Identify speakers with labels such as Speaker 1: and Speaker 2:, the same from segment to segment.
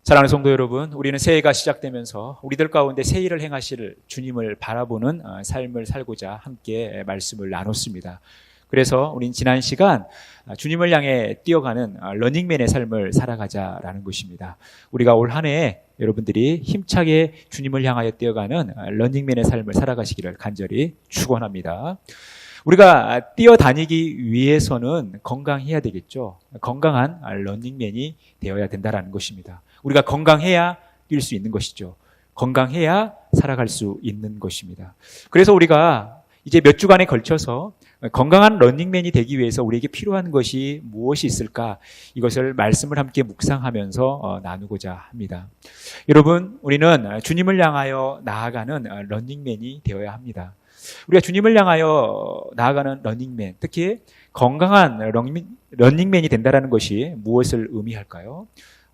Speaker 1: 사랑하는 성도 여러분, 우리는 새해가 시작되면서 우리들 가운데 새 일을 행하실 주님을 바라보는 삶을 살고자 함께 말씀을 나눴습니다. 그래서 우린 지난 시간 주님을 향해 뛰어가는 러닝맨의 삶을 살아가자라는 것입니다. 우리가 올 한 해 여러분들이 힘차게 주님을 향하여 뛰어가는 러닝맨의 삶을 살아가시기를 간절히 축원합니다. 우리가 뛰어다니기 위해서는 건강해야 되겠죠. 건강한 러닝맨이 되어야 된다는 것입니다. 우리가 건강해야 뛸 수 있는 것이죠. 건강해야 살아갈 수 있는 것입니다. 그래서 우리가 이제 몇 주간에 걸쳐서 건강한 러닝맨이 되기 위해서 우리에게 필요한 것이 무엇이 있을까? 이것을 말씀을 함께 묵상하면서 나누고자 합니다. 여러분, 우리는 주님을 향하여 나아가는 러닝맨이 되어야 합니다. 우리가 주님을 향하여 나아가는 러닝맨, 특히 건강한 러닝맨이 된다는 것이 무엇을 의미할까요?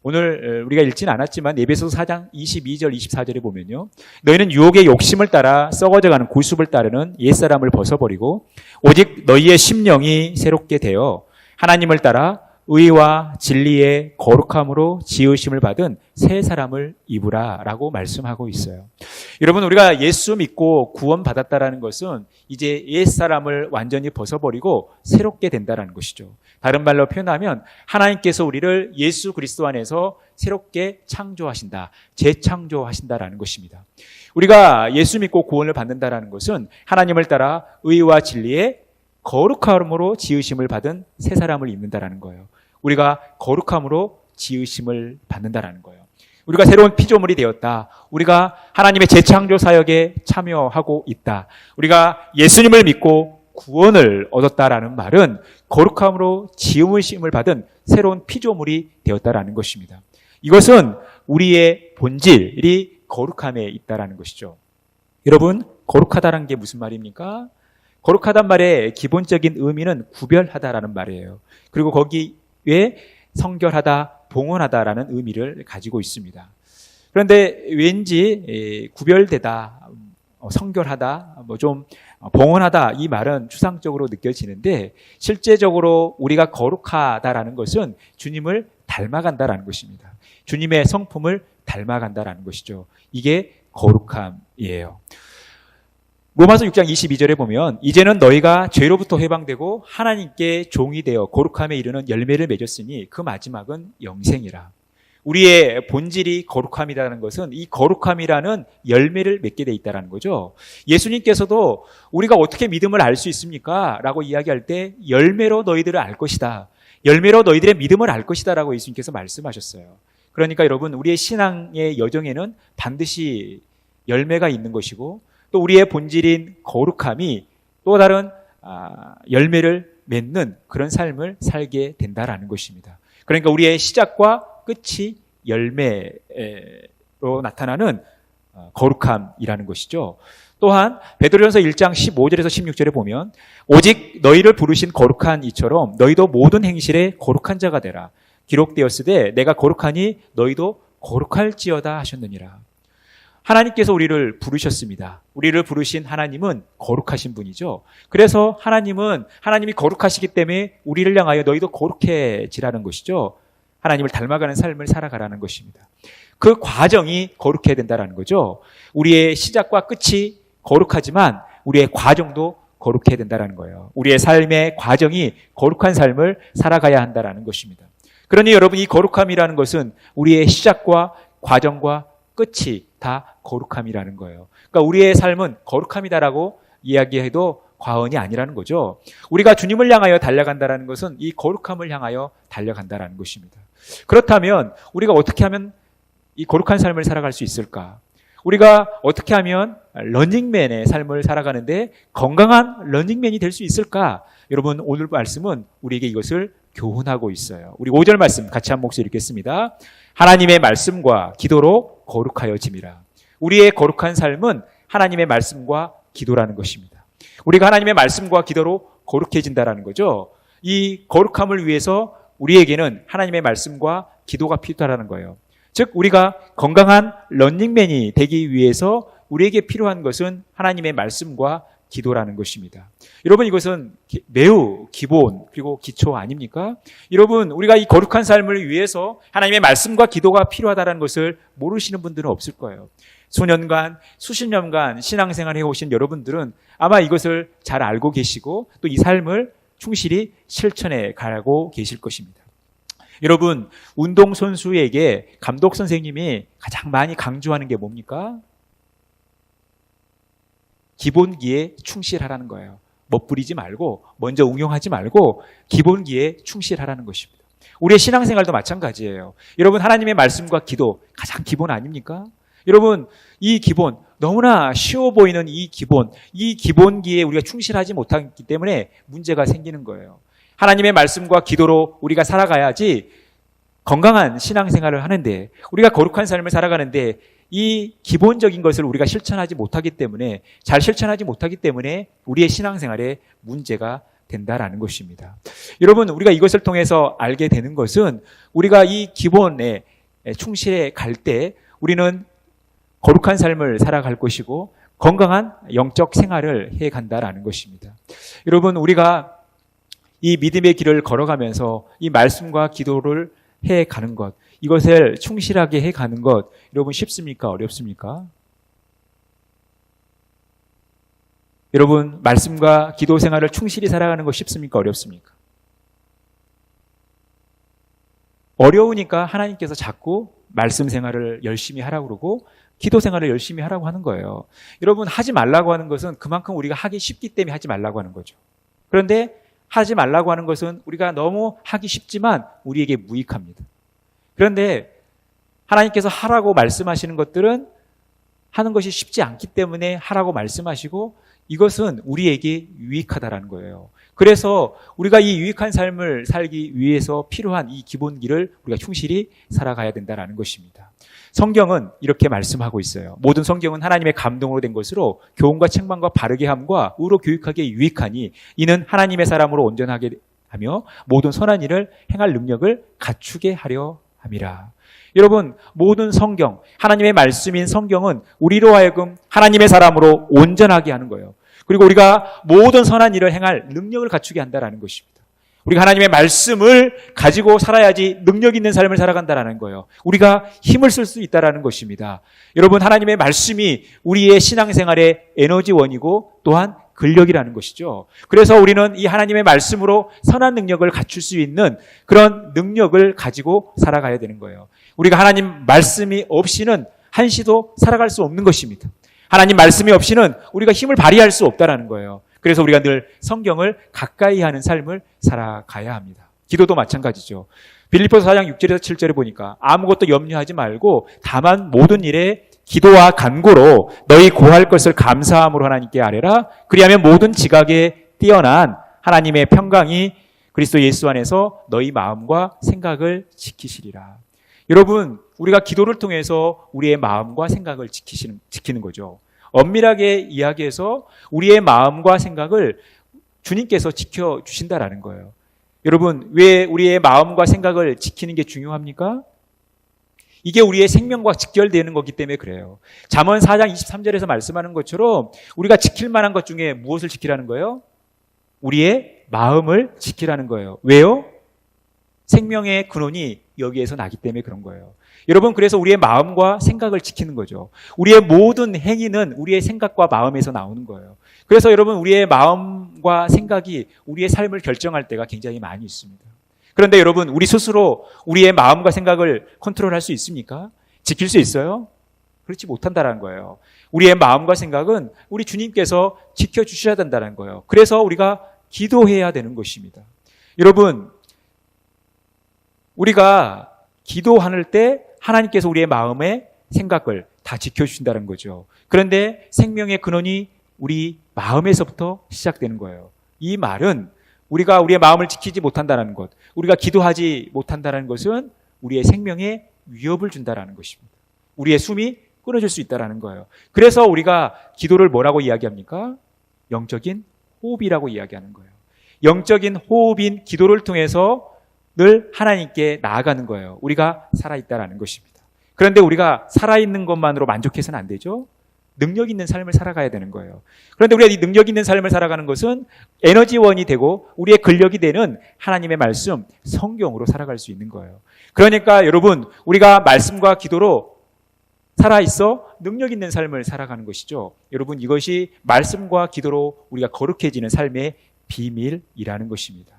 Speaker 1: 오늘 우리가 읽진 않았지만 에베소서 4장 22절 24절에 보면요, 너희는 유혹의 욕심을 따라 썩어져가는 구습을 따르는 옛사람을 벗어버리고 오직 너희의 심령이 새롭게 되어 하나님을 따라 의와 진리의 거룩함으로 지으심을 받은 새 사람을 입으라 라고 말씀하고 있어요. 여러분, 우리가 예수 믿고 구원받았다라는 것은 이제 옛사람을 완전히 벗어버리고 새롭게 된다는 것이죠. 다른 말로 표현하면 하나님께서 우리를 예수 그리스도 안에서 새롭게 창조하신다, 재창조하신다라는 것입니다. 우리가 예수 믿고 구원을 받는다라는 것은 하나님을 따라 의와 진리의 거룩함으로 지으심을 받은 새 사람을 입는다라는 거예요. 우리가 거룩함으로 지으심을 받는다라는 거예요. 우리가 새로운 피조물이 되었다. 우리가 하나님의 재창조 사역에 참여하고 있다. 우리가 예수님을 믿고 구원을 얻었다라는 말은 거룩함으로 지으심을 받은 새로운 피조물이 되었다라는 것입니다. 이것은 우리의 본질이 거룩함에 있다라는 것이죠. 여러분, 거룩하다는 게 무슨 말입니까? 거룩하단 말의 기본적인 의미는 구별하다라는 말이에요. 그리고 거기에 성결하다, 봉헌하다라는 의미를 가지고 있습니다. 그런데 왠지 구별되다, 성결하다, 좀 봉헌하다, 이 말은 추상적으로 느껴지는데 실제적으로 우리가 거룩하다라는 것은 주님을 닮아간다라는 것입니다. 주님의 성품을 닮아간다라는 것이죠. 이게 거룩함이에요. 로마서 6장 22절에 보면 이제는 너희가 죄로부터 해방되고 하나님께 종이 되어 거룩함에 이르는 열매를 맺었으니 그 마지막은 영생이라. 우리의 본질이 거룩함이라는 것은 이 거룩함이라는 열매를 맺게 돼 있다는 거죠. 예수님께서도 우리가 어떻게 믿음을 알 수 있습니까? 라고 이야기할 때 열매로 너희들을 알 것이다. 열매로 너희들의 믿음을 알 것이다 라고 예수님께서 말씀하셨어요. 그러니까 여러분, 우리의 신앙의 여정에는 반드시 열매가 있는 것이고 또 우리의 본질인 거룩함이 또 다른 열매를 맺는 그런 삶을 살게 된다라는 것입니다. 그러니까 우리의 시작과 끝이 열매로 나타나는 거룩함이라는 것이죠. 또한 베드로전서 1장 15절에서 16절에 보면 오직 너희를 부르신 거룩한 이처럼 너희도 모든 행실에 거룩한 자가 되라. 기록되었으되 내가 거룩하니 너희도 거룩할지어다 하셨느니라. 하나님께서 우리를 부르셨습니다. 우리를 부르신 하나님은 거룩하신 분이죠. 그래서 하나님이 거룩하시기 때문에 우리를 향하여 너희도 거룩해지라는 것이죠. 하나님을 닮아가는 삶을 살아가라는 것입니다. 그 과정이 거룩해야 된다는 거죠. 우리의 시작과 끝이 거룩하지만 우리의 과정도 거룩해야 된다는 거예요. 우리의 삶의 과정이 거룩한 삶을 살아가야 한다는 것입니다. 그러니 여러분, 이 거룩함이라는 것은 우리의 시작과 과정과 끝이 다 거룩함이라는 거예요. 그러니까 우리의 삶은 거룩함이다라고 이야기해도 과언이 아니라는 거죠. 우리가 주님을 향하여 달려간다는 것은 이 거룩함을 향하여 달려간다는 것입니다. 그렇다면 우리가 어떻게 하면 이 거룩한 삶을 살아갈 수 있을까? 우리가 어떻게 하면 러닝맨의 삶을 살아가는데 건강한 러닝맨이 될 수 있을까? 여러분, 오늘 말씀은 우리에게 이것을 교훈하고 있어요. 우리 5절 말씀 같이 한 목소리 읽겠습니다. 하나님의 말씀과 기도로 거룩하여짐이라. 우리의 거룩한 삶은 하나님의 말씀과 기도라는 것입니다. 우리가 하나님의 말씀과 기도로 거룩해진다라는 거죠. 이 거룩함을 위해서 우리에게는 하나님의 말씀과 기도가 필요하다는 거예요. 즉 우리가 건강한 러닝맨이 되기 위해서 우리에게 필요한 것은 하나님의 말씀과 기도라는 것입니다. 여러분, 이것은 매우 기본 그리고 기초 아닙니까? 여러분, 우리가 이 거룩한 삶을 위해서 하나님의 말씀과 기도가 필요하다는 것을 모르시는 분들은 없을 거예요. 수년간, 수십 년간 신앙생활을 해오신 여러분들은 아마 이것을 잘 알고 계시고 또 이 삶을 충실히 실천해 가고 계실 것입니다. 여러분, 운동선수에게 감독 선생님이 가장 많이 강조하는 게 뭡니까? 기본기에 충실하라는 거예요. 멋부리지 말고, 먼저 응용하지 말고 기본기에 충실하라는 것입니다. 우리의 신앙생활도 마찬가지예요. 여러분, 하나님의 말씀과 기도 가장 기본 아닙니까? 여러분, 이 기본, 너무나 쉬워 보이는 이 기본기에 우리가 충실하지 못하기 때문에 문제가 생기는 거예요. 하나님의 말씀과 기도로 우리가 살아가야지 건강한 신앙생활을 하는데, 우리가 거룩한 삶을 살아가는데 이 기본적인 것을 우리가 실천하지 못하기 때문에, 잘 실천하지 못하기 때문에 우리의 신앙생활에 문제가 된다라는 것입니다. 여러분, 우리가 이것을 통해서 알게 되는 것은 우리가 이 기본에 충실해 갈 때 우리는 거룩한 삶을 살아갈 것이고 건강한 영적 생활을 해 간다라는 것입니다. 여러분, 우리가 이 믿음의 길을 걸어가면서 이 말씀과 기도를 해 가는 것, 이것을 충실하게 해 가는 것, 여러분 쉽습니까? 어렵습니까? 여러분, 말씀과 기도 생활을 충실히 살아가는 것 쉽습니까? 어렵습니까? 어려우니까 하나님께서 자꾸 말씀 생활을 열심히 하라고 그러고 기도 생활을 열심히 하라고 하는 거예요. 여러분, 하지 말라고 하는 것은 그만큼 우리가 하기 쉽기 때문에 하지 말라고 하는 거죠. 그런데 하지 말라고 하는 것은 우리가 너무 하기 쉽지만 우리에게 무익합니다. 그런데 하나님께서 하라고 말씀하시는 것들은 하는 것이 쉽지 않기 때문에 하라고 말씀하시고 이것은 우리에게 유익하다라는 거예요. 그래서 우리가 이 유익한 삶을 살기 위해서 필요한 이 기본기를 우리가 충실히 살아가야 된다는 것입니다. 성경은 이렇게 말씀하고 있어요. 모든 성경은 하나님의 감동으로 된 것으로 교훈과 책망과 바르게 함과 의로 교육하기에 유익하니 이는 하나님의 사람으로 온전하게 하며 모든 선한 일을 행할 능력을 갖추게 하려 함이라. 여러분, 모든 성경, 하나님의 말씀인 성경은 우리로 하여금 하나님의 사람으로 온전하게 하는 거예요. 그리고 우리가 모든 선한 일을 행할 능력을 갖추게 한다는 것입니다. 우리가 하나님의 말씀을 가지고 살아야지 능력 있는 삶을 살아간다는 거예요. 우리가 힘을 쓸 수 있다는 것입니다. 여러분, 하나님의 말씀이 우리의 신앙생활의 에너지원이고 또한 근력이라는 것이죠. 그래서 우리는 이 하나님의 말씀으로 선한 능력을 갖출 수 있는 그런 능력을 가지고 살아가야 되는 거예요. 우리가 하나님 말씀이 없이는 한시도 살아갈 수 없는 것입니다. 하나님 말씀이 없이는 우리가 힘을 발휘할 수 없다는 거예요. 그래서 우리가 늘 성경을 가까이 하는 삶을 살아가야 합니다. 기도도 마찬가지죠. 빌립보서 4장 6절에서 7절에 보니까 아무것도 염려하지 말고 다만 모든 일에 기도와 간구로 너희 구할 것을 감사함으로 하나님께 아뢰라. 그리하면 모든 지각에 뛰어난 하나님의 평강이 그리스도 예수 안에서 너희 마음과 생각을 지키시리라. 여러분, 우리가 기도를 통해서 우리의 마음과 생각을 지키는 거죠. 엄밀하게 이야기해서 우리의 마음과 생각을 주님께서 지켜주신다라는 거예요. 여러분, 왜 우리의 마음과 생각을 지키는 게 중요합니까? 이게 우리의 생명과 직결되는 거기 때문에 그래요. 잠언 4장 23절에서 말씀하는 것처럼 우리가 지킬 만한 것 중에 무엇을 지키라는 거예요? 우리의 마음을 지키라는 거예요. 왜요? 생명의 근원이 여기에서 나기 때문에 그런 거예요. 여러분, 그래서 우리의 마음과 생각을 지키는 거죠. 우리의 모든 행위는 우리의 생각과 마음에서 나오는 거예요. 그래서 여러분, 우리의 마음과 생각이 우리의 삶을 결정할 때가 굉장히 많이 있습니다. 그런데 여러분, 우리 스스로 우리의 마음과 생각을 컨트롤할 수 있습니까? 지킬 수 있어요? 그렇지 못한다는 거예요. 우리의 마음과 생각은 우리 주님께서 지켜주셔야 된다는 거예요. 그래서 우리가 기도해야 되는 것입니다. 여러분, 우리가 기도할 때 하나님께서 우리의 마음의 생각을 다 지켜주신다는 거죠. 그런데 생명의 근원이 우리 마음에서부터 시작되는 거예요. 이 말은 우리가 우리의 마음을 지키지 못한다는 것, 우리가 기도하지 못한다는 것은 우리의 생명에 위협을 준다는 것입니다. 우리의 숨이 끊어질 수 있다는 거예요. 그래서 우리가 기도를 뭐라고 이야기합니까? 영적인 호흡이라고 이야기하는 거예요. 영적인 호흡인 기도를 통해서 늘 하나님께 나아가는 거예요. 우리가 살아있다라는 것입니다. 그런데 우리가 살아있는 것만으로 만족해서는 안 되죠. 능력 있는 삶을 살아가야 되는 거예요. 그런데 우리가 이 능력 있는 삶을 살아가는 것은 에너지원이 되고 우리의 근력이 되는 하나님의 말씀, 성경으로 살아갈 수 있는 거예요. 그러니까 여러분, 우리가 말씀과 기도로 살아있어 능력 있는 삶을 살아가는 것이죠. 여러분, 이것이 말씀과 기도로 우리가 거룩해지는 삶의 비밀이라는 것입니다.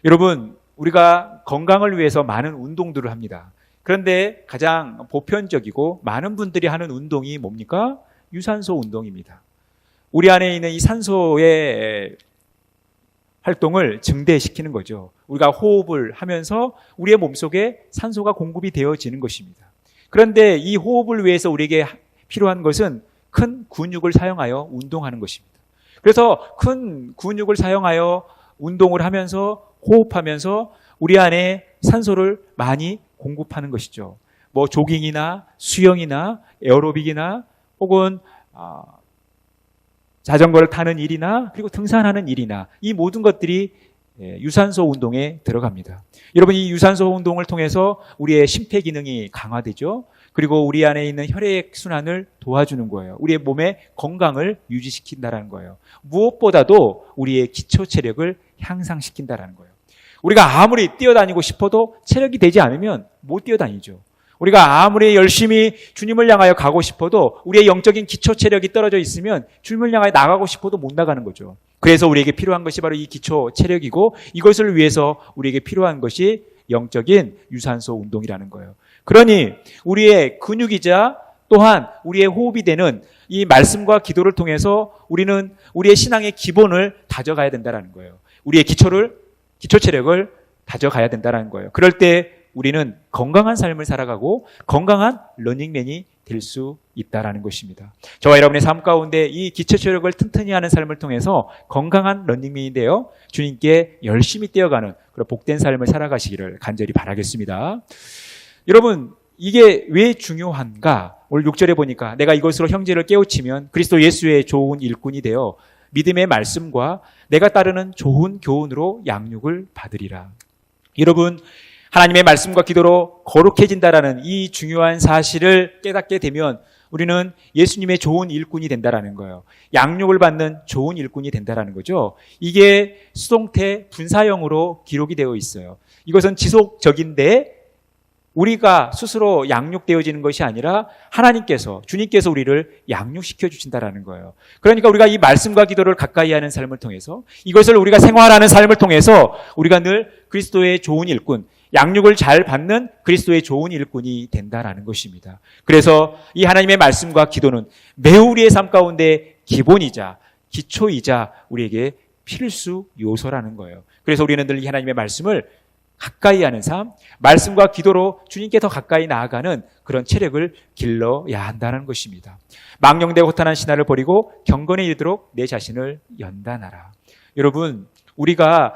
Speaker 1: 여러분, 우리가 건강을 위해서 많은 운동들을 합니다. 그런데 가장 보편적이고 많은 분들이 하는 운동이 뭡니까? 유산소 운동입니다. 우리 안에 있는 이 산소의 활동을 증대시키는 거죠. 우리가 호흡을 하면서 우리의 몸속에 산소가 공급이 되어지는 것입니다. 그런데 이 호흡을 위해서 우리에게 필요한 것은 큰 근육을 사용하여 운동하는 것입니다. 그래서 큰 근육을 사용하여 운동을 하면서 호흡하면서 우리 안에 산소를 많이 공급하는 것이죠. 뭐 조깅이나 수영이나 에어로빅이나 혹은 자전거를 타는 일이나 그리고 등산하는 일이나 이 모든 것들이 유산소 운동에 들어갑니다. 여러분, 이 유산소 운동을 통해서 우리의 심폐기능이 강화되죠. 그리고 우리 안에 있는 혈액 순환을 도와주는 거예요. 우리의 몸의 건강을 유지시킨다는 거예요. 무엇보다도 우리의 기초 체력을 향상시킨다는 거예요. 우리가 아무리 뛰어다니고 싶어도 체력이 되지 않으면 못 뛰어다니죠. 우리가 아무리 열심히 주님을 향하여 가고 싶어도 우리의 영적인 기초 체력이 떨어져 있으면 주님을 향하여 나가고 싶어도 못 나가는 거죠. 그래서 우리에게 필요한 것이 바로 이 기초 체력이고 이것을 위해서 우리에게 필요한 것이 영적인 유산소 운동이라는 거예요. 그러니 우리의 근육이자 또한 우리의 호흡이 되는 이 말씀과 기도를 통해서 우리는 우리의 신앙의 기본을 다져가야 된다는 거예요. 우리의 기초 체력을 다져가야 된다는 거예요. 그럴 때 우리는 건강한 삶을 살아가고 건강한 러닝맨이 될 수 있다는 것입니다. 저와 여러분의 삶 가운데 이 기초 체력을 튼튼히 하는 삶을 통해서 건강한 러닝맨이 되어 주님께 열심히 뛰어가는 그런 복된 삶을 살아가시기를 간절히 바라겠습니다. 여러분, 이게 왜 중요한가? 오늘 6절에 보니까 내가 이것으로 형제를 깨우치면 그리스도 예수의 좋은 일꾼이 되어 믿음의 말씀과 내가 따르는 좋은 교훈으로 양육을 받으리라. 여러분, 하나님의 말씀과 기도로 거룩해진다라는 이 중요한 사실을 깨닫게 되면 우리는 예수님의 좋은 일꾼이 된다라는 거예요. 양육을 받는 좋은 일꾼이 된다라는 거죠. 이게 수동태 분사형으로 기록이 되어 있어요. 이것은 지속적인데 우리가 스스로 양육되어지는 것이 아니라 하나님께서, 주님께서 우리를 양육시켜 주신다라는 거예요. 그러니까 우리가 이 말씀과 기도를 가까이 하는 삶을 통해서 이것을 우리가 생활하는 삶을 통해서 우리가 늘 그리스도의 좋은 일꾼, 양육을 잘 받는 그리스도의 좋은 일꾼이 된다라는 것입니다. 그래서 이 하나님의 말씀과 기도는 매우 우리의 삶 가운데 기본이자 기초이자 우리에게 필수 요소라는 거예요. 그래서 우리는 늘 이 하나님의 말씀을 가까이 하는 삶, 말씀과 기도로 주님께 더 가까이 나아가는 그런 체력을 길러야 한다는 것입니다. 망령되고 허탄한 신화를 버리고 경건에 이르도록 내 자신을 연단하라. 여러분, 우리가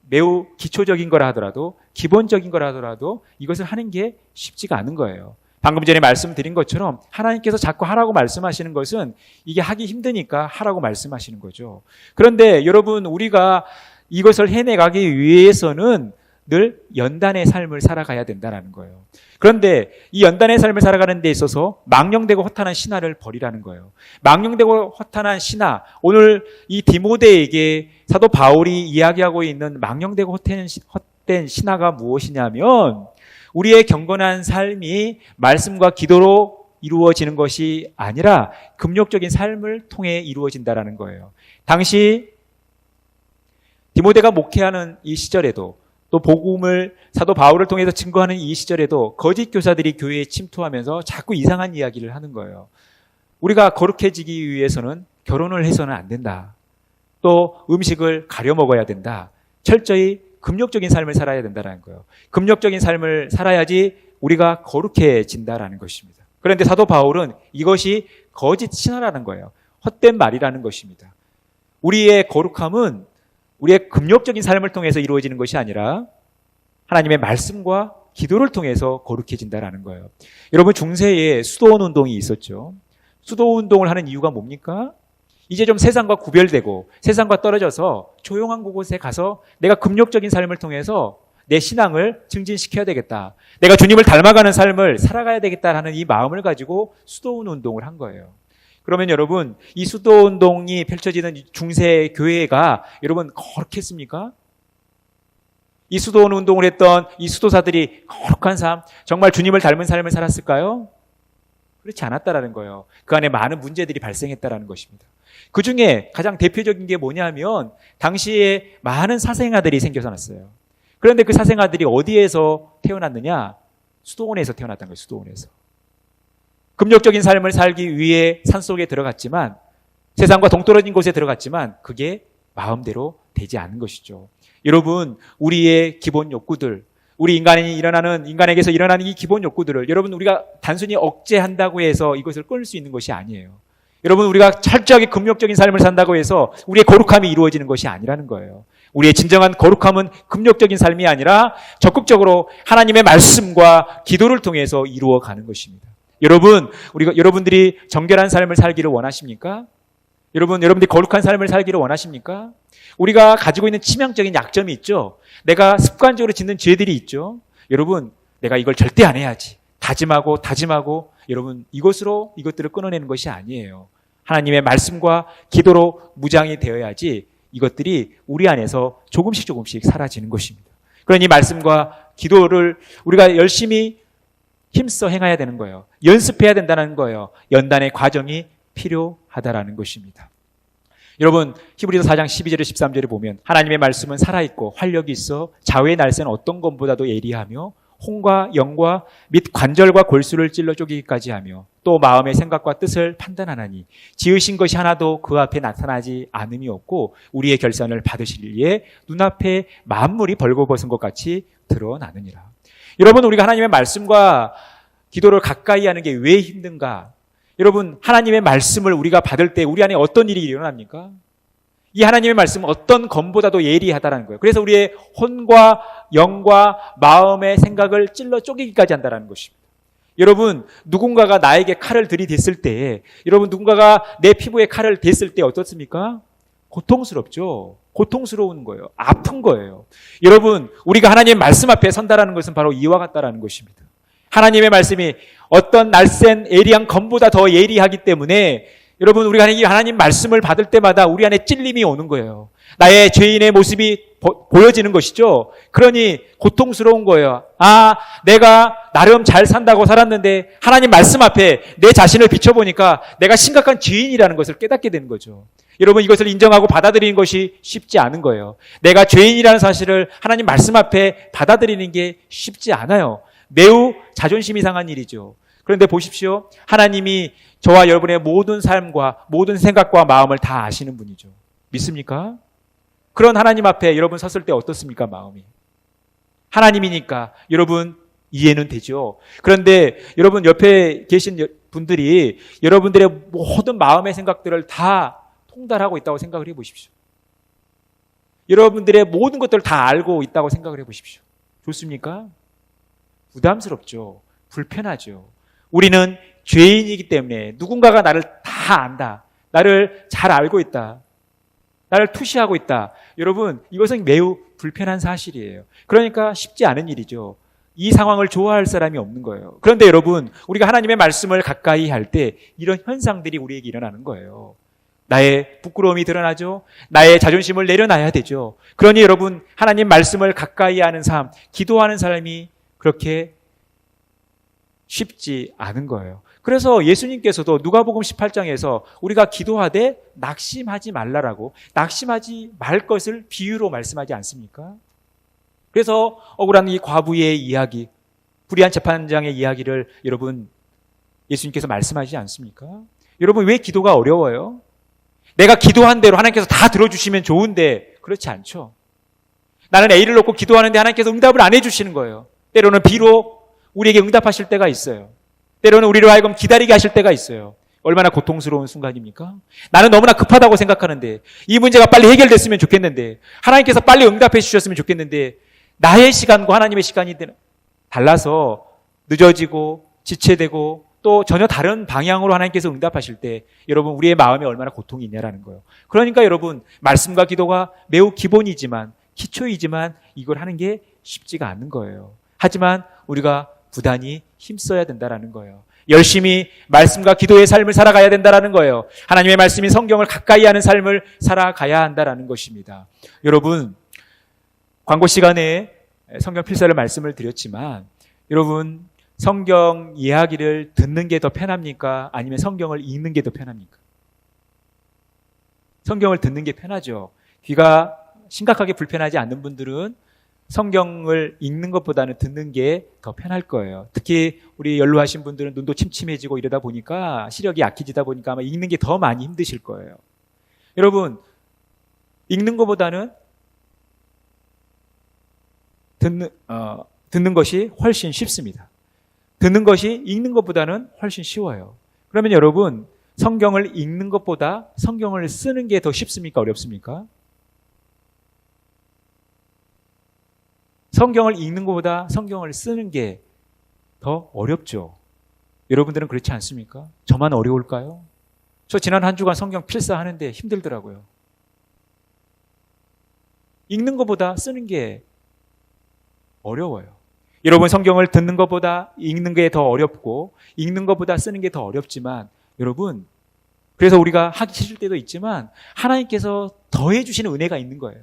Speaker 1: 매우 기초적인 거라 하더라도 기본적인 거라 하더라도 이것을 하는 게 쉽지가 않은 거예요. 방금 전에 말씀드린 것처럼 하나님께서 자꾸 하라고 말씀하시는 것은 이게 하기 힘드니까 하라고 말씀하시는 거죠. 그런데 여러분, 우리가 이것을 해내가기 위해서는 늘 연단의 삶을 살아가야 된다는 거예요. 그런데 이 연단의 삶을 살아가는 데 있어서 망령되고 허탄한 신화를 버리라는 거예요. 망령되고 허탄한 신화, 오늘 이 디모데에게 사도 바울이 이야기하고 있는 망령되고 헛된 신화가 무엇이냐면 우리의 경건한 삶이 말씀과 기도로 이루어지는 것이 아니라 금욕적인 삶을 통해 이루어진다는 거예요. 당시 디모데가 목회하는 이 시절에도 또 복음을 사도 바울을 통해서 증거하는 이 시절에도 거짓 교사들이 교회에 침투하면서 자꾸 이상한 이야기를 하는 거예요. 우리가 거룩해지기 위해서는 결혼을 해서는 안 된다. 또 음식을 가려 먹어야 된다. 철저히 금욕적인 삶을 살아야 된다는 거예요. 금욕적인 삶을 살아야지 우리가 거룩해진다라는 것입니다. 그런데 사도 바울은 이것이 거짓 신화라는 거예요. 헛된 말이라는 것입니다. 우리의 거룩함은 우리의 금욕적인 삶을 통해서 이루어지는 것이 아니라 하나님의 말씀과 기도를 통해서 거룩해진다라는 거예요. 여러분, 중세에 수도원 운동이 있었죠. 수도 운동을 하는 이유가 뭡니까? 이제 좀 세상과 구별되고 세상과 떨어져서 조용한 곳에 가서 내가 금욕적인 삶을 통해서 내 신앙을 증진시켜야 되겠다. 내가 주님을 닮아가는 삶을 살아가야 되겠다라는 이 마음을 가지고 수도원 운동을 한 거예요. 그러면 여러분, 이 수도운동이 펼쳐지는 중세 교회가 여러분 거룩했습니까? 이 수도운동을 했던 이 수도사들이 거룩한 삶, 정말 주님을 닮은 삶을 살았을까요? 그렇지 않았다라는 거예요. 그 안에 많은 문제들이 발생했다라는 것입니다. 그 중에 가장 대표적인 게 뭐냐면 당시에 많은 사생아들이 생겨서 났어요. 그런데 그 사생아들이 어디에서 태어났느냐? 수도원에서 태어났다는 거예요. 수도원에서. 금욕적인 삶을 살기 위해 산속에 들어갔지만, 세상과 동떨어진 곳에 들어갔지만 그게 마음대로 되지 않은 것이죠. 여러분, 우리의 기본 욕구들, 우리 인간에게서 일어나는 이 기본 욕구들을 여러분, 우리가 단순히 억제한다고 해서 이것을 끊을 수 있는 것이 아니에요. 여러분, 우리가 철저하게 금욕적인 삶을 산다고 해서 우리의 거룩함이 이루어지는 것이 아니라는 거예요. 우리의 진정한 거룩함은 금욕적인 삶이 아니라 적극적으로 하나님의 말씀과 기도를 통해서 이루어가는 것입니다. 여러분들이 정결한 삶을 살기를 원하십니까? 여러분들이 거룩한 삶을 살기를 원하십니까? 우리가 가지고 있는 치명적인 약점이 있죠. 내가 습관적으로 짓는 죄들이 있죠. 여러분, 내가 이걸 절대 안 해야지. 다짐하고 여러분, 이것들을 끊어내는 것이 아니에요. 하나님의 말씀과 기도로 무장이 되어야지 이것들이 우리 안에서 조금씩 사라지는 것입니다. 그러니 말씀과 기도를 우리가 열심히 힘써 행해야 되는 거예요. 연습해야 된다는 거예요. 연단의 과정이 필요하다라는 것입니다. 여러분, 히브리서 4장 12절에 13절에 보면 하나님의 말씀은 살아있고 활력이 있어 좌우의 날쌘 어떤 것보다도 예리하며 혼과 영과 및 관절과 골수를 찔러 쪼개기까지 하며 또 마음의 생각과 뜻을 판단하나니 지으신 것이 하나도 그 앞에 나타나지 않음이 없고 우리의 결산을 받으시리에 눈앞에 만물이 벌거벗은 것 같이 드러나느니라. 여러분, 우리가 하나님의 말씀과 기도를 가까이 하는 게 왜 힘든가? 여러분, 하나님의 말씀을 우리가 받을 때 우리 안에 어떤 일이 일어납니까? 이 하나님의 말씀은 어떤 검보다도 예리하다는 거예요. 그래서 우리의 혼과 영과 마음의 생각을 찔러 쪼개기까지 한다는 것입니다. 여러분, 누군가가 나에게 칼을 들이댔을 때, 여러분, 누군가가 내 피부에 칼을 댔을 때 어떻습니까? 고통스럽죠. 고통스러운 거예요. 아픈 거예요. 여러분, 우리가 하나님의 말씀 앞에 선다라는 것은 바로 이와 같다라는 것입니다. 하나님의 말씀이 어떤 날쌘 예리한 검보다 더 예리하기 때문에 여러분, 우리가 하나님 말씀을 받을 때마다 우리 안에 찔림이 오는 거예요. 나의 죄인의 모습이 보여지는 것이죠. 그러니 고통스러운 거예요. 내가 나름 잘 산다고 살았는데 하나님 말씀 앞에 내 자신을 비춰보니까 내가 심각한 죄인이라는 것을 깨닫게 되는 거죠. 여러분, 이것을 인정하고 받아들이는 것이 쉽지 않은 거예요. 내가 죄인이라는 사실을 하나님 말씀 앞에 받아들이는 게 쉽지 않아요. 매우 자존심이 상한 일이죠. 그런데 보십시오. 하나님이 저와 여러분의 모든 삶과 모든 생각과 마음을 다 아시는 분이죠. 믿습니까? 그런 하나님 앞에 여러분 섰을 때 어떻습니까? 마음이. 하나님이니까 여러분 이해는 되죠. 그런데 여러분 옆에 계신 분들이 여러분들의 모든 마음의 생각들을 다 통달하고 있다고 생각을 해보십시오. 여러분들의 모든 것들을 다 알고 있다고 생각을 해보십시오. 좋습니까? 부담스럽죠. 불편하죠. 우리는 죄인이기 때문에 누군가가 나를 다 안다. 나를 잘 알고 있다. 나를 투시하고 있다. 여러분, 이것은 매우 불편한 사실이에요. 그러니까 쉽지 않은 일이죠. 이 상황을 좋아할 사람이 없는 거예요. 그런데 여러분, 우리가 하나님의 말씀을 가까이 할 때 이런 현상들이 우리에게 일어나는 거예요. 나의 부끄러움이 드러나죠. 나의 자존심을 내려놔야 되죠. 그러니 여러분, 하나님 말씀을 가까이 하는 삶, 기도하는 삶이 그렇게 쉽지 않은 거예요. 그래서 예수님께서도 누가복음 18장에서 우리가 기도하되 낙심하지 말라라고, 낙심하지 말 것을 비유로 말씀하지 않습니까? 그래서 억울한 이 과부의 이야기, 불의한 재판장의 이야기를 여러분 예수님께서 말씀하지 않습니까? 여러분, 왜 기도가 어려워요? 내가 기도한 대로 하나님께서 다 들어주시면 좋은데 그렇지 않죠. 나는 A를 놓고 기도하는데 하나님께서 응답을 안 해주시는 거예요. 때로는 B로 우리에게 응답하실 때가 있어요. 때로는 우리로 하여금 기다리게 하실 때가 있어요. 얼마나 고통스러운 순간입니까? 나는 너무나 급하다고 생각하는데, 이 문제가 빨리 해결됐으면 좋겠는데, 하나님께서 빨리 응답해 주셨으면 좋겠는데, 나의 시간과 하나님의 시간이 달라서 늦어지고 지체되고 또 전혀 다른 방향으로 하나님께서 응답하실 때 여러분, 우리의 마음에 얼마나 고통이 있냐라는 거예요. 그러니까 여러분, 말씀과 기도가 매우 기본이지만, 기초이지만 이걸 하는 게 쉽지가 않은 거예요. 하지만 우리가 부단히 힘써야 된다라는 거예요. 열심히 말씀과 기도의 삶을 살아가야 된다라는 거예요. 하나님의 말씀인 성경을 가까이 하는 삶을 살아가야 한다라는 것입니다. 여러분, 광고 시간에 성경 필사를 말씀을 드렸지만 여러분, 성경 이야기를 듣는 게 더 편합니까? 아니면 성경을 읽는 게 더 편합니까? 성경을 듣는 게 편하죠. 귀가 심각하게 불편하지 않는 분들은 성경을 읽는 것보다는 듣는 게 더 편할 거예요. 특히 우리 연로하신 분들은 눈도 침침해지고 이러다 보니까 시력이 약해지다 보니까 아마 읽는 게 더 많이 힘드실 거예요. 여러분, 읽는 것보다는 듣는 것이 훨씬 쉽습니다. 듣는 것이 읽는 것보다는 훨씬 쉬워요. 그러면 여러분, 성경을 읽는 것보다 성경을 쓰는 게 더 쉽습니까? 어렵습니까? 성경을 읽는 것보다 성경을 쓰는 게 더 어렵죠. 여러분들은 그렇지 않습니까? 저만 어려울까요? 저 지난 한 주간 성경 필사하는데 힘들더라고요. 읽는 것보다 쓰는 게 어려워요. 여러분, 성경을 듣는 것보다 읽는 게 더 어렵고 읽는 것보다 쓰는 게 더 어렵지만 여러분, 그래서 우리가 하기 싫을 때도 있지만 하나님께서 더해 주시는 은혜가 있는 거예요.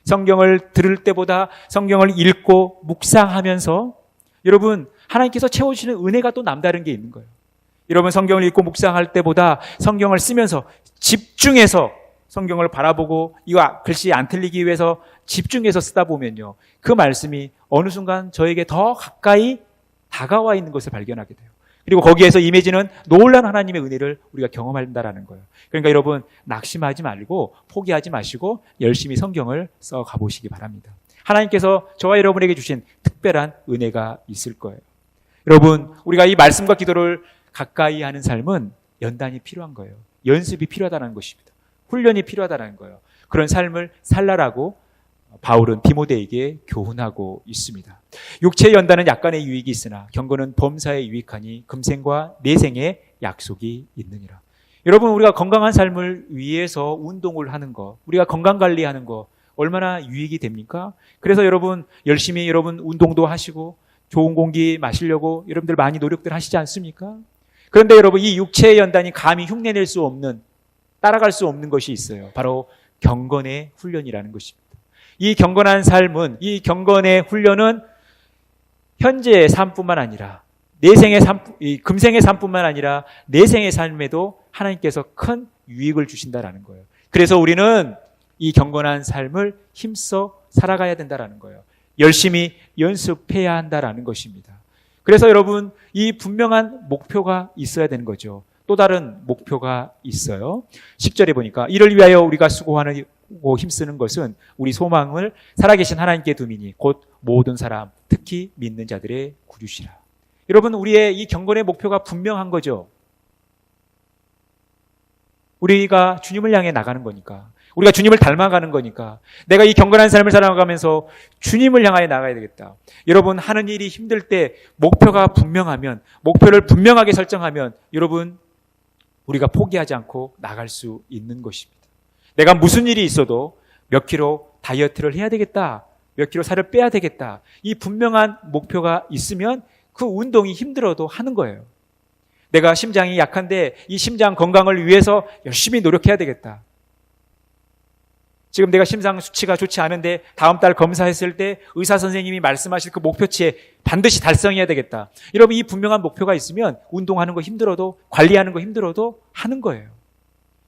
Speaker 1: 성경을 들을 때보다 성경을 읽고 묵상하면서 여러분, 하나님께서 채워주시는 은혜가 또 남다른 게 있는 거예요. 여러분, 성경을 읽고 묵상할 때보다 성경을 쓰면서 집중해서 성경을 바라보고 이거 글씨 안 틀리기 위해서 집중해서 쓰다 보면요, 그 말씀이 어느 순간 저에게 더 가까이 다가와 있는 것을 발견하게 돼요. 그리고 거기에서 임해지는 놀라운 하나님의 은혜를 우리가 경험한다라는 거예요. 그러니까 여러분, 낙심하지 말고 포기하지 마시고 열심히 성경을 써 가보시기 바랍니다. 하나님께서 저와 여러분에게 주신 특별한 은혜가 있을 거예요. 여러분, 우리가 이 말씀과 기도를 가까이 하는 삶은 연단이 필요한 거예요. 연습이 필요하다는 것입니다. 훈련이 필요하다는 거예요. 그런 삶을 살라라고 바울은 디모데에게 교훈하고 있습니다. 육체의 연단은 약간의 유익이 있으나 경건은 범사에 유익하니 금생과 내생의 약속이 있느니라. 여러분, 우리가 건강한 삶을 위해서 운동을 하는 거, 우리가 건강관리하는 거 얼마나 유익이 됩니까? 그래서 여러분, 열심히 여러분 운동도 하시고 좋은 공기 마시려고 여러분들 많이 노력들 하시지 않습니까? 그런데 여러분, 이 육체의 연단이 감히 흉내낼 수 없는, 따라갈 수 없는 것이 있어요. 바로 경건의 훈련이라는 것입니다. 이 경건한 삶은, 이 경건의 훈련은 현재의 삶뿐만 아니라 내생의 삶, 금생의 삶뿐만 아니라 내생의 삶에도 하나님께서 큰 유익을 주신다라는 거예요. 그래서 우리는 이 경건한 삶을 힘써 살아가야 된다라는 거예요. 열심히 연습해야 한다라는 것입니다. 그래서 여러분, 이 분명한 목표가 있어야 되는 거죠. 또 다른 목표가 있어요. 10절에 보니까 이를 위하여 우리가 수고하고 힘쓰는 것은 우리 소망을 살아계신 하나님께 둠이니 곧 모든 사람, 특히 믿는 자들의 구주시라. 여러분, 우리의 이 경건의 목표가 분명한 거죠. 우리가 주님을 향해 나가는 거니까, 우리가 주님을 닮아가는 거니까, 내가 이 경건한 삶을 살아가면서 주님을 향하여 나가야 되겠다. 여러분, 하는 일이 힘들 때 목표가 분명하면, 목표를 분명하게 설정하면 여러분, 우리가 포기하지 않고 나갈 수 있는 것입니다. 내가 무슨 일이 있어도 몇 킬로 다이어트를 해야 되겠다, 몇 킬로 살을 빼야 되겠다, 이 분명한 목표가 있으면 그 운동이 힘들어도 하는 거예요. 내가 심장이 약한데 이 심장 건강을 위해서 열심히 노력해야 되겠다. 지금 내가 심장 수치가 좋지 않은데 다음 달 검사했을 때 의사 선생님이 말씀하실 그 목표치에 반드시 달성해야 되겠다. 여러분, 이 분명한 목표가 있으면 운동하는 거 힘들어도, 관리하는 거 힘들어도 하는 거예요.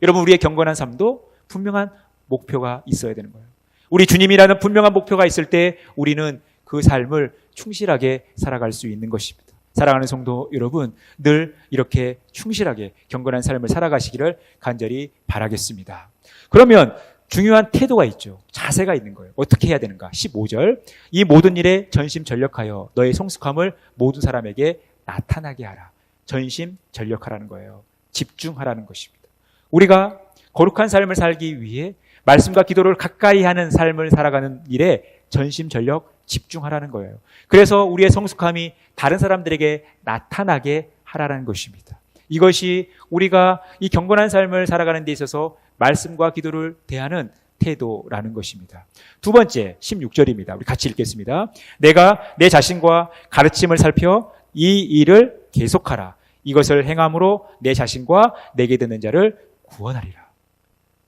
Speaker 1: 여러분, 우리의 경건한 삶도 분명한 목표가 있어야 되는 거예요. 우리 주님이라는 분명한 목표가 있을 때 우리는 그 삶을 충실하게 살아갈 수 있는 것입니다. 사랑하는 성도 여러분, 늘 이렇게 충실하게 경건한 삶을 살아가시기를 간절히 바라겠습니다. 그러면 중요한 태도가 있죠. 자세가 있는 거예요. 어떻게 해야 되는가? 15절. 이 모든 일에 전심전력하여 너의 성숙함을 모든 사람에게 나타나게 하라. 전심전력하라는 거예요. 집중하라는 것입니다. 우리가 거룩한 삶을 살기 위해 말씀과 기도를 가까이 하는 삶을 살아가는 일에 전심전력 집중하라는 거예요. 그래서 우리의 성숙함이 다른 사람들에게 나타나게 하라는 것입니다. 이것이 우리가 이 경건한 삶을 살아가는 데 있어서 말씀과 기도를 대하는 태도라는 것입니다. 두 번째, 16절입니다. 우리 같이 읽겠습니다. 내가 내 자신과 가르침을 살펴 이 일을 계속하라. 이것을 행함으로 내 자신과 내게 듣는 자를 구원하리라.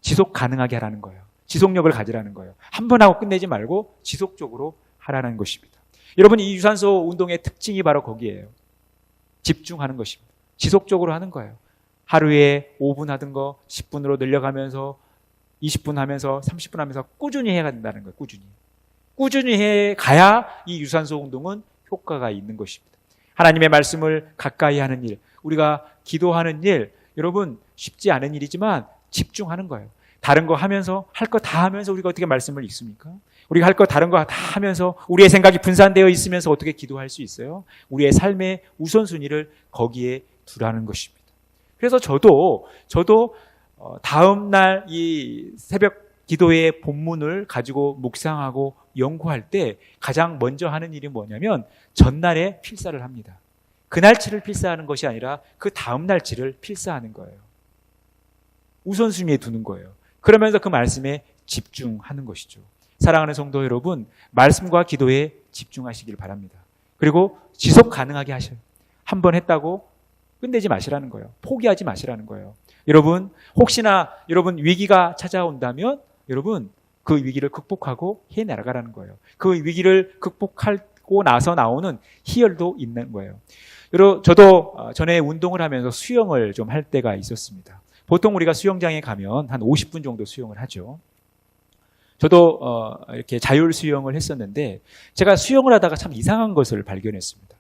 Speaker 1: 지속 가능하게 하라는 거예요. 지속력을 가지라는 거예요. 한 번 하고 끝내지 말고 지속적으로 하라는 것입니다. 여러분, 이 유산소 운동의 특징이 바로 거기에요. 집중하는 것입니다. 지속적으로 하는 거예요. 하루에 5분 하던 거 10분으로 늘려가면서 20분 하면서 30분 하면서 꾸준히 해야 된다는 거예요. 꾸준히 해 가야 이 유산소 운동은 효과가 있는 것입니다. 하나님의 말씀을 가까이 하는 일, 우리가 기도하는 일, 여러분 쉽지 않은 일이지만 집중하는 거예요. 다른 거 하면서 할 거 다 하면서 우리가 어떻게 말씀을 읽습니까? 우리가 할 거 다른 거 다 하면서 우리의 생각이 분산되어 있으면서 어떻게 기도할 수 있어요? 우리의 삶의 우선순위를 거기에 두라는 것입니다. 그래서 저도 다음 날 이 새벽 기도의 본문을 가지고 묵상하고 연구할 때 가장 먼저 하는 일이 뭐냐면 전날에 필사를 합니다. 그 날치를 필사하는 것이 아니라 그 다음 날치를 필사하는 거예요. 우선순위에 두는 거예요. 그러면서 그 말씀에 집중하는 것이죠. 사랑하는 성도 여러분, 말씀과 기도에 집중하시길 바랍니다. 그리고 지속 가능하게 하셔요. 한 번 했다고 끝내지 마시라는 거예요. 포기하지 마시라는 거예요. 여러분, 혹시나 여러분 위기가 찾아온다면 여러분 그 위기를 극복하고 해나가라는 거예요. 그 위기를 극복하고 나서 나오는 희열도 있는 거예요. 저도 전에 운동을 하면서 수영을 좀 할 때가 있었습니다. 보통 우리가 수영장에 가면 한 50분 정도 수영을 하죠. 저도 이렇게 자율 수영을 했었는데 제가 수영을 하다가 참 이상한 것을 발견했습니다.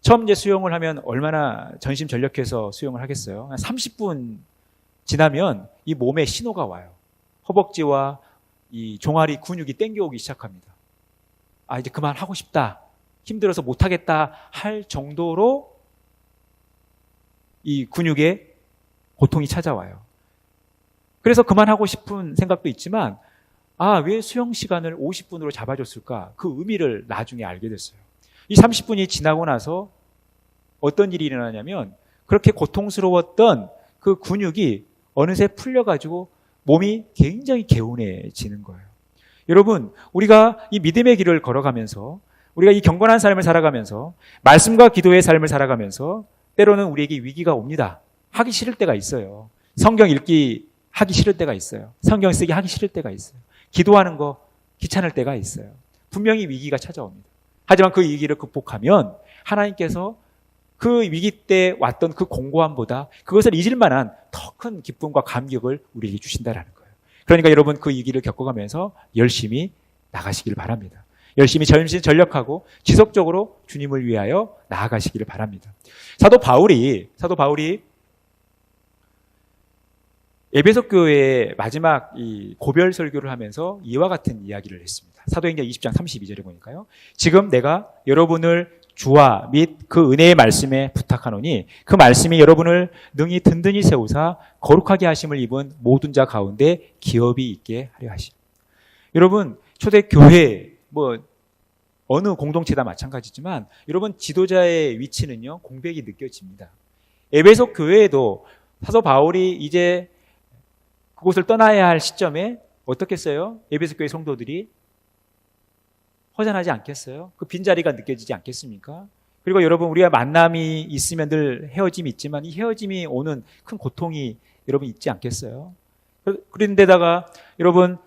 Speaker 1: 처음 이제 수영을 하면 얼마나 전심전력해서 수영을 하겠어요. 한 30분 지나면 이 몸에 신호가 와요. 허벅지와 이 종아리 근육이 땡겨오기 시작합니다. 아, 이제 그만하고 싶다. 힘들어서 못하겠다 할 정도로 이 근육에 고통이 찾아와요. 그래서 그만하고 싶은 생각도 있지만 왜 수영 시간을 50분으로 잡아줬을까? 그 의미를 나중에 알게 됐어요. 이 30분이 지나고 나서 어떤 일이 일어나냐면 그렇게 고통스러웠던 그 근육이 어느새 풀려가지고 몸이 굉장히 개운해지는 거예요. 여러분, 우리가 이 믿음의 길을 걸어가면서 우리가 이 경건한 삶을 살아가면서 말씀과 기도의 삶을 살아가면서 때로는 우리에게 위기가 옵니다. 하기 싫을 때가 있어요. 성경 읽기 하기 싫을 때가 있어요. 성경 쓰기 하기 싫을 때가 있어요. 기도하는 거 귀찮을 때가 있어요. 분명히 위기가 찾아옵니다. 하지만 그 위기를 극복하면 하나님께서 그 위기 때 왔던 그 공고함보다 그것을 잊을 만한 더 큰 기쁨과 감격을 우리에게 주신다는 거예요. 그러니까 여러분 그 위기를 겪어가면서 열심히 나가시길 바랍니다. 열심히 전심전력하고 지속적으로 주님을 위하여 나아가시기를 바랍니다. 사도 바울이 에베소 교회의 마지막 이 고별 설교를 하면서 이와 같은 이야기를 했습니다. 사도행전 20장 32절에 보니까요. 지금 내가 여러분을 주와 및 그 은혜의 말씀에 부탁하노니 그 말씀이 여러분을 능히 든든히 세우사 거룩하게 하심을 입은 모든 자 가운데 기업이 있게 하려 하심. 여러분, 초대교회 어느 공동체다 마찬가지지만 여러분 지도자의 위치는요 공백이 느껴집니다. 에베소 교회에도 사도 바울이 이제 그곳을 떠나야 할 시점에 어떻겠어요? 에베소 교회 성도들이 허전하지 않겠어요? 그 빈자리가 느껴지지 않겠습니까? 그리고 여러분 우리가 만남이 있으면 늘 헤어짐이 있지만 이 헤어짐이 오는 큰 고통이 여러분 있지 않겠어요? 그런데다가 여러분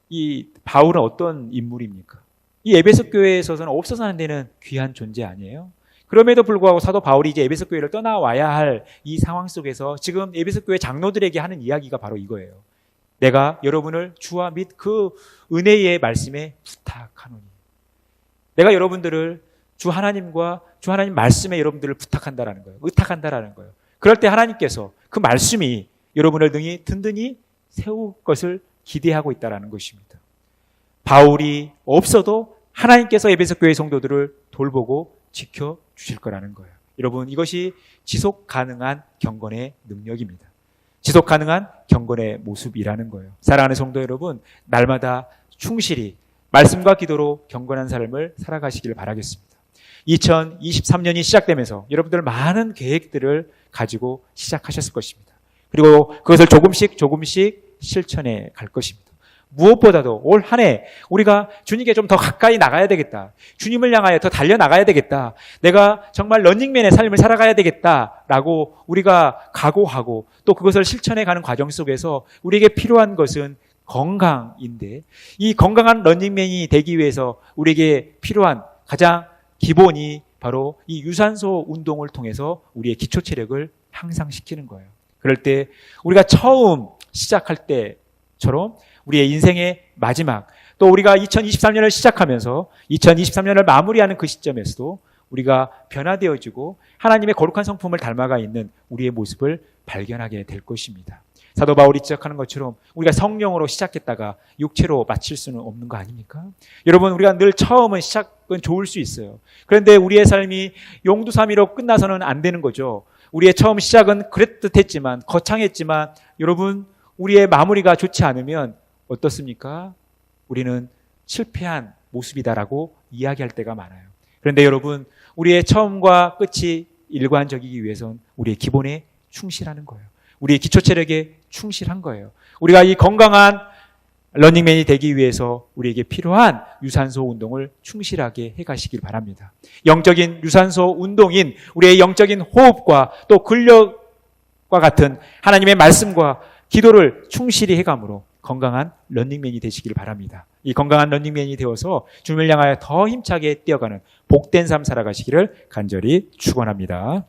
Speaker 1: 이 바울은 어떤 인물입니까? 이 에베소 교회에 있어서는 없어서 안 되는 귀한 존재 아니에요? 그럼에도 불구하고 사도 바울이 이제 에베소 교회를 떠나와야 할 이 상황 속에서 지금 에베소 교회 장로들에게 하는 이야기가 바로 이거예요. 내가 여러분을 주와 및 그 은혜의 말씀에 부탁하노니. 내가 여러분들을 주 하나님과 주 하나님 말씀에 여러분들을 부탁한다라는 거예요. 의탁한다라는 거예요. 그럴 때 하나님께서 그 말씀이 여러분을 능히 든든히 세울 것을 기대하고 있다라는 것입니다. 바울이 없어도 하나님께서 에베소 교회 성도들을 돌보고 지켜주실 거라는 거예요. 여러분, 이것이 지속 가능한 경건의 능력입니다. 지속 가능한 경건의 모습이라는 거예요. 사랑하는 성도 여러분, 날마다 충실히 말씀과 기도로 경건한 삶을 살아가시길 바라겠습니다. 2023년이 시작되면서 여러분들 많은 계획들을 가지고 시작하셨을 것입니다. 그리고 그것을 조금씩 실천해 갈 것입니다. 무엇보다도 올 한 해 우리가 주님께 좀 더 가까이 나가야 되겠다. 주님을 향하여 더 달려나가야 되겠다. 내가 정말 런닝맨의 삶을 살아가야 되겠다라고 우리가 각오하고 또 그것을 실천해가는 과정 속에서 우리에게 필요한 것은 건강인데, 이 건강한 런닝맨이 되기 위해서 우리에게 필요한 가장 기본이 바로 이 유산소 운동을 통해서 우리의 기초 체력을 향상시키는 거예요. 그럴 때 우리가 처음 시작할 때처럼 우리의 인생의 마지막, 또 우리가 2023년을 시작하면서 2023년을 마무리하는 그 시점에서도 우리가 변화되어지고 하나님의 거룩한 성품을 닮아가 있는 우리의 모습을 발견하게 될 것입니다. 사도 바울이 지적하는 것처럼 우리가 성령으로 시작했다가 육체로 마칠 수는 없는 거 아닙니까? 여러분, 우리가 늘 처음은 시작은 좋을 수 있어요. 그런데 우리의 삶이 용두사미로 끝나서는 안 되는 거죠. 우리의 처음 시작은 그랬듯했지만, 거창했지만, 여러분, 우리의 마무리가 좋지 않으면 어떻습니까? 우리는 실패한 모습이다라고 이야기할 때가 많아요. 그런데 여러분, 우리의 처음과 끝이 일관적이기 위해서는 우리의 기본에 충실하는 거예요. 우리의 기초 체력에 충실한 거예요. 우리가 이 건강한 러닝맨이 되기 위해서 우리에게 필요한 유산소 운동을 충실하게 해가시길 바랍니다. 영적인 유산소 운동인 우리의 영적인 호흡과 또 근력과 같은 하나님의 말씀과 기도를 충실히 해감으로 건강한 런닝맨이 되시길 바랍니다. 이 건강한 런닝맨이 되어서 주님을 향하여 더 힘차게 뛰어가는 복된 삶 살아가시기를 간절히 축원합니다.